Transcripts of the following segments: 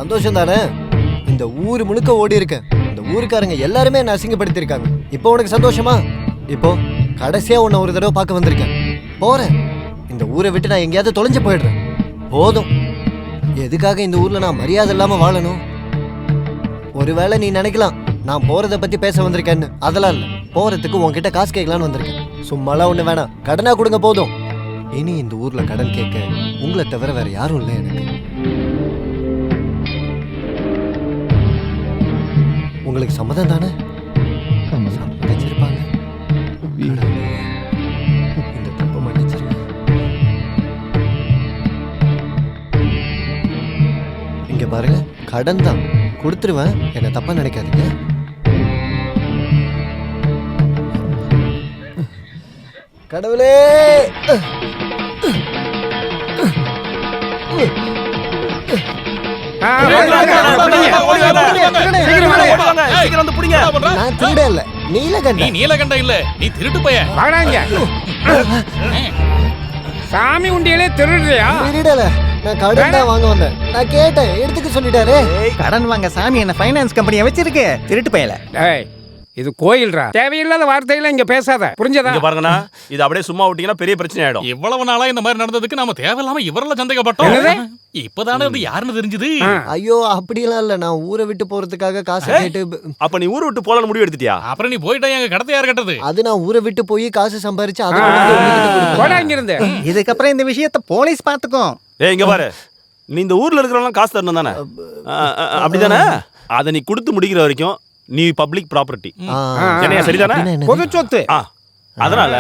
சந்தோஷம் தானே? இந்த ஊர் முழுக்க ஓடி இருக்கேன். இந்த ஊருக்காரங்க எல்லாருமே என்ன அசிங்கப்படுத்திருக்காங்க. இப்போ உனக்கு சந்தோஷமா? இப்போ கடைசியா உன்னை ஒரு தடவை பார்க்க வந்திருக்கேன். போறேன். இந்த ஊரை விட்டு நான் எங்கேயாவது தொலைஞ்சு போயிடுறேன். போதும். எதுக்காக இந்த ஊர்ல நான் மரியாதை இல்லாம வாழணும்? ஒருவேளை நீ நினைக்கலாம் நான் போறதை பத்தி பேச வந்திருக்கேன்னு. அதெல்லாம் இல்ல. போறதுக்கு உன்கிட்ட காசு கேட்கலான்னு வந்திருக்கேன். சும்மாலாம் ஒண்ணு வேணாம், கடனா கொடுங்க போதும். இனி இந்த ஊர்ல கடன் கேட்க உங்களை தவிர வேற யாரும் இல்லை எனக்கு. உங்களுக்கு சம்மதம் தானே? சம்மதிச்சிருப்பாங்க. இந்த தப்பை மன்னிச்சிருங்க. இங்க பாருங்க, கடன் தான் கொடுத்துருவேன். என்ன தப்பா நினைக்காதீங்க. கடவுளே, நான் திருட இல்ல, நீலகண்டன். நீலகண்டன் இல்ல, நீ திருட்டு பைய. சாமி உண்டியலே திருடுறியா? திருடல, நான் கடன் தான் வாங்க வந்தேன். நான் கேட்டேன், எடுத்துக்க சொல்லிட்டாரு. கடன் வாங்க சாமி என்ன ஃபைனான்ஸ் கம்பெனியை வச்சிருக்கு, திருட்டு பயல. இது கோயில்ரா, தேவையில்லாத வார்த்தைகளை இங்க பேசாத, புரிஞ்சதா? இங்க பாருங்கண்ணா, இது அப்படியே சும்மா விட்டீங்கன்னா பெரிய பிரச்சனை ஆயிடும். இவ்வளவு நாளா இந்த மாதிரி நடந்ததுக்கு நாம தேவையில்லாம இவரெல்லாம் சந்தேகப்பட்டோம். இப்பதானே அது யாருன்னு தெரிஞ்சது. ஐயோ அப்படிலாம் இல்ல, நான் ஊரை விட்டு போறதுக்காக காசு கேட்டு. அப்ப நீ ஊரை விட்டு போலான்னு முடிவு எடுத்துட்டியா? அப்புறம் நீ போயிட்டா எங்க கடத்தை யார் கட்டது? அது நான் ஊரை விட்டு போய் காசு சம்பாரிச்சு இருந்து. இதுக்கப்புறம் இந்த விஷயத்த போலீஸ் பாத்துக்கும். இங்க பாரு, நீ இந்த ஊர்ல இருக்கிறவங்க காசு தரணும் தானே? அப்படிதானே? அதை நீ கொடுத்து முடிக்கிற வரைக்கும் நீ பப்ளிக் ப்ராப்பர்ட்டி. சரிதானே? பொது சொத்து. அதனால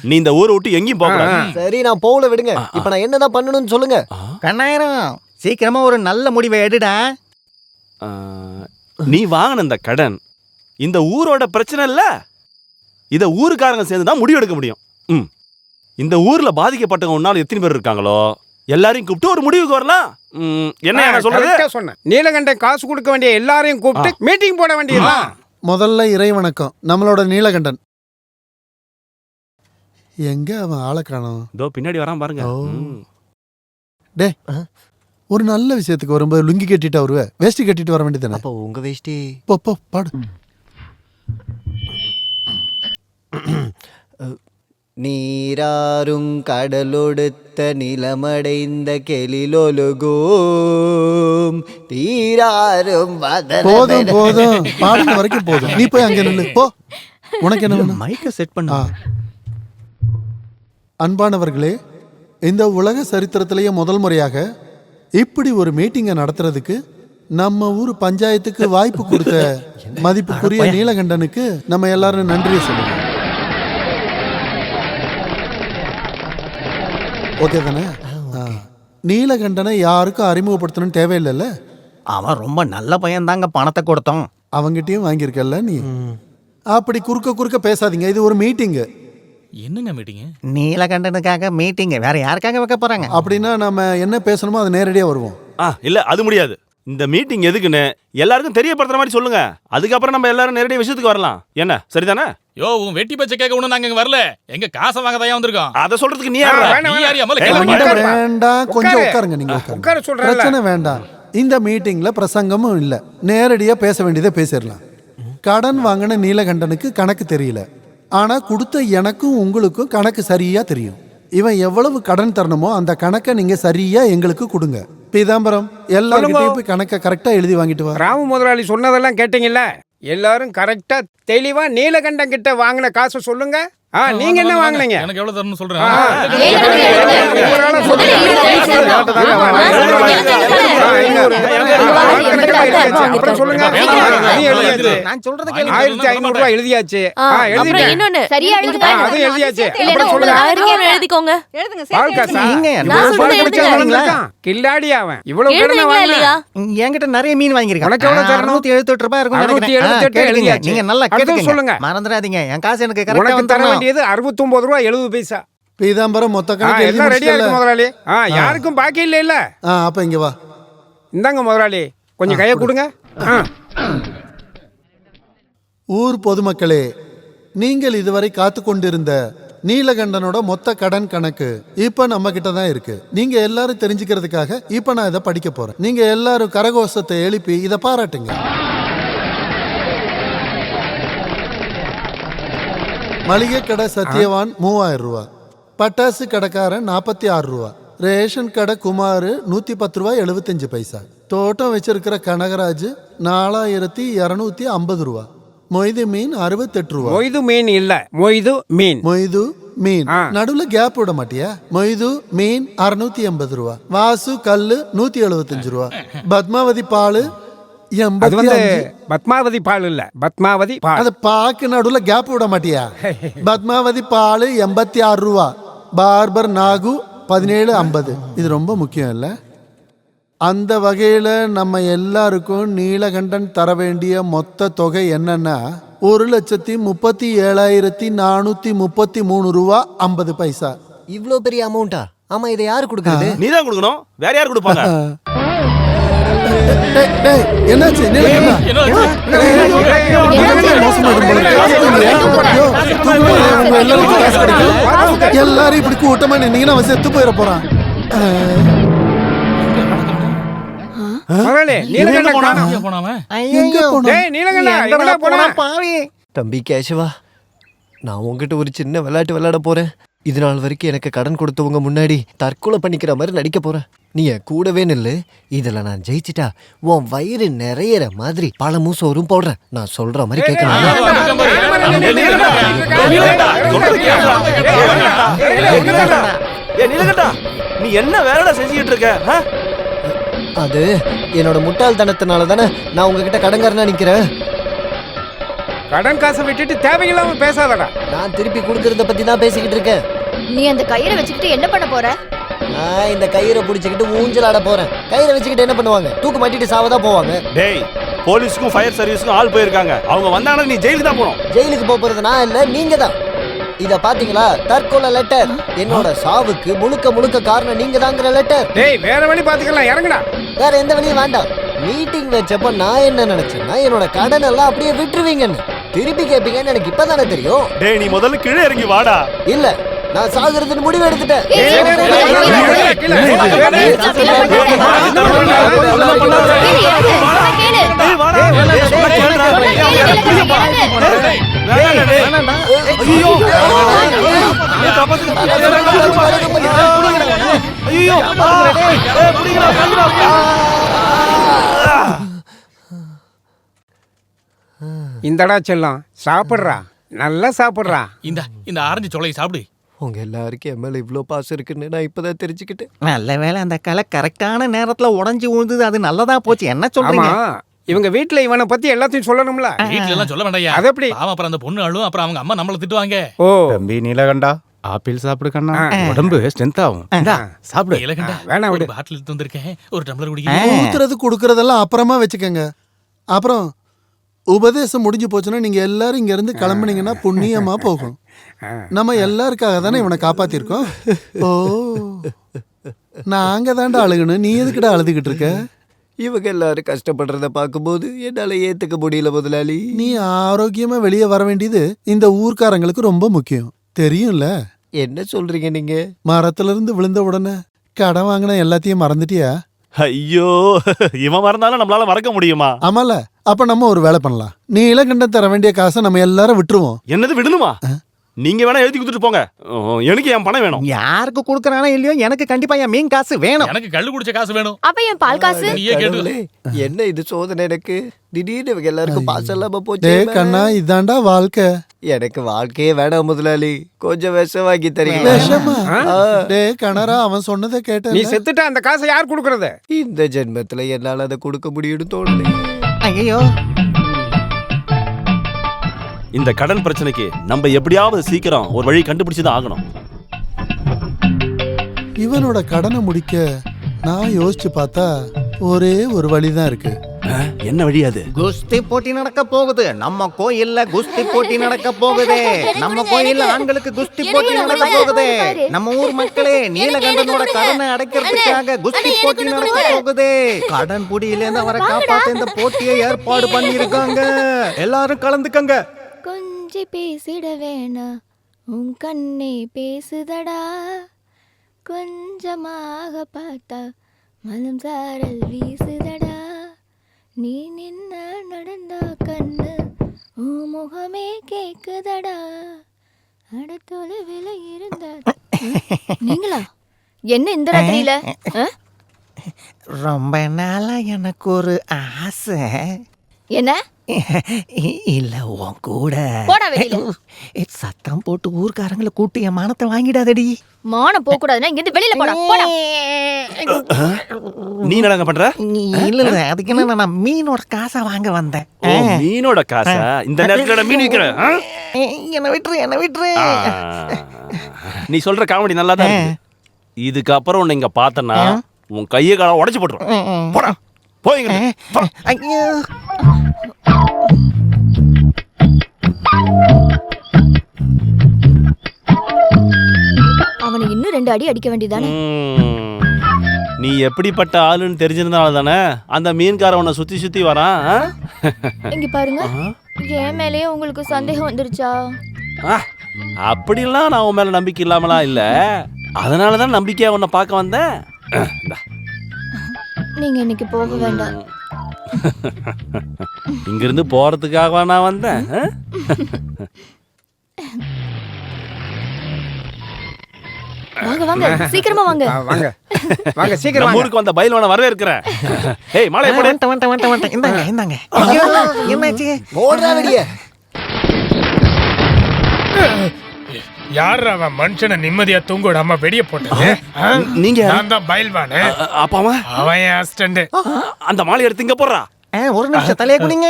நீ இந்த ஊரை விட்டு எங்கேயும் போக. சரி, நான் போகல, விடுங்க. இப்ப நான் என்னதான் பண்ணணும்னு சொல்லுங்க. கண்ணாயிரம், சீக்கிரமா ஒரு நல்ல முடிவை எடுடா. நீ வாங்கின இந்த கடன் இந்த ஊரோட பிரச்சனை இல்ல. இத ஊருக்காரங்க சேர்ந்து தான் முடிவு எடுக்க முடியும். இந்த ஊர்ல பாதிக்கப்பட்டவங்க உன்னால எத்தனை பேர் இருக்காங்களோ எல்லாரையும் கூப்பிட்டு ஒரு முடிவுக்கு வரலாம். என்ன சொல்றது? நீலகண்டன் காசு கொடுக்க வேண்டிய எல்லாரையும் கூப்பிட்டு மீட்டிங் போட வேண்டியதுதான். முதல்ல இறை வணக்கம். நம்மளோட நீலகண்டன் எங்க? அவன் ஆளை காணோம். இதோ பின்னாடி வரான் பாருங்க. டே, ஒரு நல்ல விஷயத்துக்கு வரும்போது லுங்கி கட்டிட்டு வருவ, வேஷ்டி கட்டிட்டு வர வேண்டியதானே? அப்போ உங்க வேஷ்டி போ பாடு. நீராறும் கடலொடுத்த நிலமடைந்த கெளிலொலுகும் தீராறும் போதும் போதும், பாடுன வரைக்கும் போதும். நீ போய் அங்க நில்லு போ. உனக்கு என்ன வேணும்? மைக்க செட் பண்ணா. அன்பானவர்களே, இந்த உலக சரித்திரத்திலேயே முதல் முறையாக இப்படி ஒரு மீட்டிங்கை நடத்துறதுக்கு நம்ம ஊர் பஞ்சாயத்துக்கு வாய்ப்பு கொடுத்த மதிப்புக்குரிய நீலகண்டனுக்கு நம்ம எல்லாரும் நன்றியை சொல்லுவோம். ஓகே தானே? நீலகண்டனை யாருக்கும் அறிமுகப்படுத்தணும்னு தேவையில்லைல்ல. அவன் ரொம்ப நல்ல பையன் தாங்க, பணத்தை கொடுத்தோம். அவங்கிட்டையும் வாங்கியிருக்கல நீ. அப்படி குறுக்க பேசாதீங்க, இது ஒரு மீட்டிங். என்னங்க மீட்டிங்? நீலகண்டனுக்காக மீட்டிங், வேற யாருக்காக வைக்க போறாங்க? அப்படின்னா நம்ம என்ன பேசணுமோ அது நேரடியா வருவோம். இல்ல அது முடியாது. இந்த மீட்டிங் எதுக்குன்னு எல்லாருக்கும் தெரியப்படுத்துற மாதிரி சொல்லுங்க. அதுக்கப்புறம் நம்ம எல்லாரும் நேரடியா விஷயத்துக்கு வரலாம். என்ன சரிதானே? யோ, உன் வெட்டி பச்சை கேட்க ஒண்ணு நாங்க வரல. எங்க காசை வாங்க தான் வந்திருக்கோம். அத சொல்றதுக்கு நீ யாரா? வேண்டாம், கொஞ்சம் உட்காருங்க. நீங்க பிரச்சனை வேண்டாம். இந்த மீட்டிங்ல பிரசங்கமும் இல்ல, நேரடியா பேச வேண்டியதை பேசிடலாம். கடன் வாங்கின நீலகண்டனுக்கு கணக்கு தெரியல, ஆனா கொடுத்த எனக்கும் உங்களுக்கும் கணக்கு சரியா தெரியும். இவன் எவ்வளவு கடன் தரணுமோ அந்த கணக்கை நீங்க சரியா எங்களுக்கு கொடுங்க. பீதாம்பரம், எல்லாரும் போய் கணக்கை கரெக்டா எழுதி வாங்கிட்டு வா. ராமு முதலாளி சொன்னதெல்லாம் கேட்டீங்கல்ல? எல்லாரும் கரெக்டா தெளிவா நீலகண்டன் கிட்ட வாங்கின காசு சொல்லுங்க. நீங்க என்ன வாங்குனீங்க? எனக்கு எவ்வளவு தரணும் சொல்றேன். சொல்லுங்க. நான் சொல்றது 1500 ரூபாய் எழுதியாச்சு. கில்லாடி அவன் இவ்வளவு கடனை வாங்கலையா? என்கிட்ட நிறைய மீன் வாங்கிருக்கேன். உனக்கு எவ்வளவு தரணும்? 678 ரூபாய் இருக்கும். 678 நீங்க நல்லா கேட்டுங்க, சொல்லுங்க. மறந்துடாதீங்க. என் காசு எனக்கு கரெக்ட்டா தர வேண்டியது 69 ரூபாய் 70 பைசா. பீதாம்பரம் மொத்த கணக்கு எல்லாம் ரெடியா இருக்கு முதலாளி. யாருக்கும் பாக்கி இல்ல. அப்ப இங்க வா. இந்தாங்க முதலாளி, கொஞ்சம் கையை கொடுங்க. ஊர் பொதுமக்களே, நீங்கள் இதுவரை காத்து கொண்டிருந்த நீலகண்டனோட மொத்த கடன் கணக்கு இப்ப நம்ம கிட்ட தான் இருக்கு. நீங்க எல்லாரும் தெரிஞ்சுக்கிறதுக்காக இப்ப நான் இதை படிக்க போறேன். நீங்க எல்லாரும் கரகோஷத்தை எழுப்பி இதை பாராட்டுங்க. மளிகை கடை சத்யவான் 3000 ரூபா, பட்டாசு கடைக்காரன் 46 ரூபா, ரேஷன் கடை குமார் 110 ரூபா 75 பைசா, தோட்டம் வச்சிருக்கிற கனகராஜ் 4250 ரூபா, மொய்து மீன் 68 ரூபா. மொய்து மீன் இல்ல, மொய்து மீன். மொய்து மீன் நடுவுல கேப் விட மாட்டியா? மொய்து மீன் 680 ரூபா, வாசு கல்லு 175 ரூபா, பத்மாவதி பாலு அது வந்து பத்மாவதி பால் இல்ல, பத்மாவதி பால். அது பாக்கு நடுவுல கேப் விட மாட்டியா? பத்மாவதி பாலு 86 ரூபா, பார்பர் நாகு 1750. இது ரொம்ப முக்கியம் இல்ல? அந்த வகையில நம்ம எல்லாருக்கும் நீலகண்டன் தர வேண்டிய மொத்த தொகை என்னன்னா 1,37,433 ரூபா 50 பைசா. இவ்ளோ பெரிய அமௌண்டா? ஆமா, இதை யாரு கொடுக்குறது? நீதான் கொடுக்கணும், வேற யார் கொடுப்பாங்க? என்னாச்சு? எல்லாரும் இப்படி கூட்டமா நின்னீங்கன்னா அவன் செத்து போயிட போறான். தம்பி கேசவா, நான் உங்ககிட்ட ஒரு சின்ன விளையாட்டு விளையாட போறேன். இது நாள் வரைக்கும் எனக்கு கடன் கொடுத்தவங்க முன்னாடி தற்கொலை பண்ணிக்கிற மாதிரி நடிக்க போறேன். நீ என் கூடவே நில்லு. இதுல நான் ஜெயிச்சிட்டா உன் வயிறு நிறையிற மாதிரி பழமும் சோறும் போடுறேன். நான் சொல்ற மாதிரி கேட்கணும். நீ என்ன வேலைடா செஞ்சுக்கிட்டு இருக்க? அது என்னோட முட்டாள்தனத்தினால தானே நான் உங்ககிட்ட கடன்காரனா நிக்கிறேன். கடன் காசை விட்டுட்டு தேவையில்லாம பேசாதடா. நான் திருப்பி கொடுக்கறத பத்தி தான் பேசிக்கிட்டு இருக்கேன். நீ அந்த கயிறை வச்சுக்கிட்டு என்ன பண்ண போற? நான் இந்த கயிறை பிடிச்சிக்கிட்டு ஊஞ்சல் ஆட போறேன். கயிறை வச்சுக்கிட்டு என்ன பண்ணுவாங்க? தூக்கு மாட்டிட்டு சாவதான் போவாங்க. டேய், போலீஸ்க்கும் ஃபயர் சர்வீஸ்க்கும் ஆள் போயிருக்காங்க. அவங்க வந்தாங்கன்னா நீ ஜெயிலுக்கு தான் போகணும். ஜெயிலுக்கு போறது நான் இல்ல, நீங்க தான். இத பாத்தீங்களா? தற்கொலை லெட்டர். என்னோட சாவுக்கு முழுக்க முழுக்க காரணம் நீங்க தாங்கிற லெட்டர். டேய், வேற வழி பாத்துக்கலாம், இறங்குடா. வேற எந்த வழியும் வேண்டாம். மீட்டிங் வச்சப்ப நான் என்ன நினைச்சேன்னா என்னோட கடன் எல்லாம் அப்படியே விட்டுருவீங்கன்னு. திருப்பி கேட்பீங்கன்னு எனக்கு இப்பதானே தெரியும். டேய், நீ முதல்ல கீழே இறங்கி வாடா. இல்ல, நான் சாகுறதுன்னு முடிவு எடுத்துட்டேன். இந்தடா செல்லம், சாப்பிடுறா, நல்லா சாப்பிடுறா. இந்த ஆரஞ்சு சொலையை சாப்பிடு. உங்க எல்லாருக்கும் என் மேல இவ்ளோ பாசம் இருக்குன்னு நான் இப்பதான் தெரிஞ்சுக்கிட்டேன். நல்ல வேளை அந்த கலை கரெக்டான நேரத்துல உடைஞ்சு விழுந்தது. அது நல்லதா போச்சு. என்ன ஆமா, சொல்றீங்க? இவங்க வீட்டுல இவனை பத்தி எல்லாத்தையும் சொல்லணும்ல. வீட்டுல எல்லாம் சொல்ல வேண்டாயா? அது எப்படி? பாவம், அப்புறம் அந்த பொண்ணு அழும், அப்புறம் அவங்க அம்மா நம்மள திட்டுவாங்க. ஓ, தம்பி நீலகண்டா, ஆப்பிள் சாப்பிடு கண்ணா, உடம்பு ஸ்ட்ரென்த் ஆகும். சாப்பிடு. நீலகண்டா, வேணாம் விடு. பாட்டில் எடுத்து வந்திருக்கேன், ஒரு டம்ளர் குடிக்க. ஊத்துறது கொடுக்கறதெல்லாம் அப்புறமா வச்சுக்கோங்க. அப்புறம் உபதேசம் முடிஞ்சு போச்சுன்னா நீங்க எல்லாரும் இங்க இருந்து கிளம்புனீங்கன்னா புண்ணியமா போகும். நம்ம எல்லாருக்காக தானே இவனை காப்பாத்திருக்கோம். ஓ, நாங்க தாண்டா அழுகணும், நீ எதுக்குடா அழுதுகிட்டு இருக்க? இவங்க எல்லாரும் கஷ்டப்படுறத பார்க்கும்போது என்னால ஏத்துக்க முடியல முதலாளி. நீ ஆரோக்கியமா வெளியே வர வேண்டியது இந்த ஊர்க்காரங்களுக்கு ரொம்ப முக்கியம், தெரியும்ல? என்ன சொல்றீங்க நீங்க? மரத்துல இருந்து விழுந்த உடனே கடன் வாங்கின எல்லாத்தையும் மறந்துட்டியா? ஐயோ, இவன் மறந்தாலும் நம்மளால மறக்க முடியுமா? ஆமால, அப்ப நம்ம ஒரு வேலை பண்ணலாம். நீ இலகண்டன் தர வேண்டிய காசை நம்ம எல்லாரும் விட்டுருவோம். என்னது விடணுமா? நீங்க வேணா எழுதி கொடுத்துட்டு போங்க. எனக்கு என் பணம் வேணும். யாருக்கு கொடுக்கறானோ இல்லையோ, எனக்கு கண்டிப்பா என் மீன் காசு வேணும். எனக்கு கள்ளு குடிச்ச காசு வேணும். அப்ப என் பால் காசு? நீயே கேட்டு. கடவுளே, என்ன இது சோதனை எனக்கு? திடீர்னு இவங்க எல்லாருக்கும் பாசம் இல்லாம போச்சு. டேய் கண்ணா, இதாண்டா வாழ்க்கை. எனக்கு வாழ்க்கையே வேணாம் முதலாளி, கொஞ்சம் விஷம் வாங்கி தரீங்க. விஷமா? டேய் கணரா, அவன் சொன்னதை கேட்ட. நீ செத்துட்டா அந்த காசை யார் கொடுக்கறது? இந்த ஜென்மத்துல என்னால அதை கொடுக்க முடியும்னு தோணல. ஐயோ, இந்த கடன் பிரச்சனைக்கு நம்ம எப்படியாவது சீக்கிரம் ஒரு வழி கண்டுபிடிச்சுதான் ஆகணும். இவனோட கடனை முடிக்க நான் யோசிச்சு பார்த்தா ஒரே ஒரு வழிதான் இருக்கு. என்ன வழி அது? குஸ்தி போட்டி நடக்க போகுது. நம்ம கோயில்ல குஸ்தி போட்டி நடக்க போகுது. நம்ம கோயில்ல ஆண்களுக்கு குஸ்தி போட்டி நடக்க போகுது. நம்ம ஊர் மக்களே, நீலகண்டனோட கடனை அடைக்கிறதுக்காக குஸ்தி போட்டி நடக்க போகுது. கடன் புடியில இருந்து அவரை காப்பாத்த இந்த போட்டியை ஏற்பாடு பண்ணிருக்காங்க. எல்லாரும் கலந்துக்கங்க. கொஞ்சம் பேசிட வேணா, உன் கண்ணே பேசுதடா கொஞ்சமாக பார்த்தா மனம் சாரல் வீசுதடா நீ நின்ன நடந்தா கண்ணு உன் முகமே கேக்குதடா அடுத்தொலைவில் இருந்த நீங்களா என்ன இந்த ராத்திரியில ரொம்ப நாளா எனக்கு ஒரு ஆசை. என்ன இல்ல உன் கூட போடா வெளியில. சத்தம் போட்டு ஊர்க்காரங்களை கூட்டி என் மானத்தை வாங்கிடாதடி. மானம் போக கூடாதுன்னா இங்க இருந்து வெளியில போடா போடா. நீ என்னங்க பண்ற? இல்ல அதுக்கு என்ன, நான் மீனோட காசை வாங்க வந்தேன். ஓ, மீனோட காசா? இந்த நேரத்துல மீன் விக்கிற? என்ன விட்டுரு. நீ சொல்ற காமெடி நல்லா தான் இருக்கு. இதுக்கப்புறம் உன்னை இங்க பார்த்தனா உன் கையை காலை உடைச்சு போட்டுரும். போடா போய்ங்க. ஐயோ அவனை இன்னும் 2 அடி அடிக்க வேண்டியதானே. நீ எப்படிப்பட்ட ஆளுன்னு தெரிஞ்சிருந்தால தானே அந்த மீன்கார உன்னை சுத்தி சுத்தி வரான். இங்க பாருங்க, என் மேலயே உங்களுக்கு சந்தேகம் வந்துருச்சா? அப்படிலாம் நான் உன் மேல நம்பிக்கை இல்லாமலாம் இல்ல. அதனாலதான் நம்பிக்கையா உன்னை பார்க்க வந்தேன். நீங்க இன்னைக்கு போக வேண்டாம். இங்கிருந்து போறதுக்காக நான் வந்தேன். வாங்க வாங்க சீக்கிரமா வாங்க. வாங்க சீக்கிரம் நம்ம ஊருக்கு வந்த பயில்வான வரவேற்கிறேன். ஏய் மாலை போடு. வந்துட்டேன். இந்தாங்க. ஐயோ, என்னாச்சு? போடுறா வெளியே. யார் அவன் மனுஷனை நிம்மதியா தூங்க விடாம வெடிய போட்டது? நீங்க நான் தான் பயில்வானு. அப்பாவா? அவன் என் அசிஸ்டன்ட். அந்த மாலை எடுத்து இங்க போடுறா. ஒரு நிமிஷம் தலையை குனிங்க.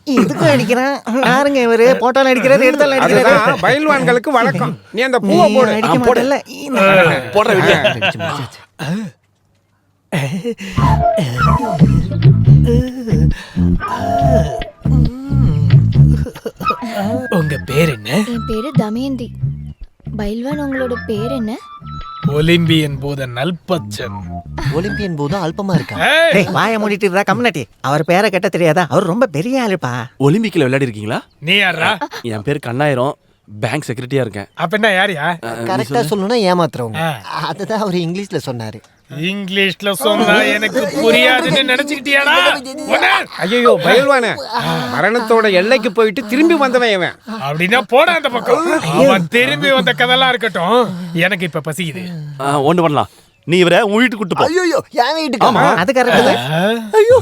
இதுக்கு அடிக்கிறான். யாருங்க இவரு? போட்டாலும் அடிக்கிறது, எடுத்தாலும் அடிக்கிறது. அதுதான் பயில்வான்களுக்கு வழக்கம். நீ அந்த பூவை போடு. அடிக்க மாட்டல. போடுற வெளியே. உங்க பேர் என்ன? என் பேரு தமயந்தி. பயில்வான், உங்களோட பேர் என்ன? ஒலிம்பியன் போத நல்பச்சன். ஒலிம்பியன் போது அல்பமா இருக்கா? டேய், வாயை மூடிட்டு இருக்கா கம்னாட்டி. அவர் பேரை கேட்ட தெரியாதா? அவர் ரொம்ப பெரிய ஆளுப்பா. ஒலிம்பிக்ல விளையாடி இருக்கீங்களா? நீ யாரா? என் பேர் கண்ணாயிரம். பேங்க் செக்ரட்டரியா இருக்கேன். அப்ப என்ன யாரியா? கரெக்டா சொல்லணும்னா ஏமாத்துறவங்க. அதுதான் அவர் இங்கிலீஷ்ல சொன்னாரு. இங்கிலீஷ்ல சொன்னா எனக்கு புரியாதுன்னு நினைச்சுக்கிட்டியாடா? ஐயோ பயில்வானே, மரணத்தோட எல்லைக்கு போயிட்டு திரும்பி வந்தவன் இவன். அப்படின்னா போட அந்த பக்கம். அவன் திரும்பி வந்த கதெல்லாம் இருக்கட்டும், எனக்கு இப்ப பசிக்குது. ஒண்ணு பண்ணலாம். நீ இவரை உன் வீட்டுக்கு கூட்டு போ. ஐயோ என் வீட்டுக்கு. அது கரெக்ட். ஐயோ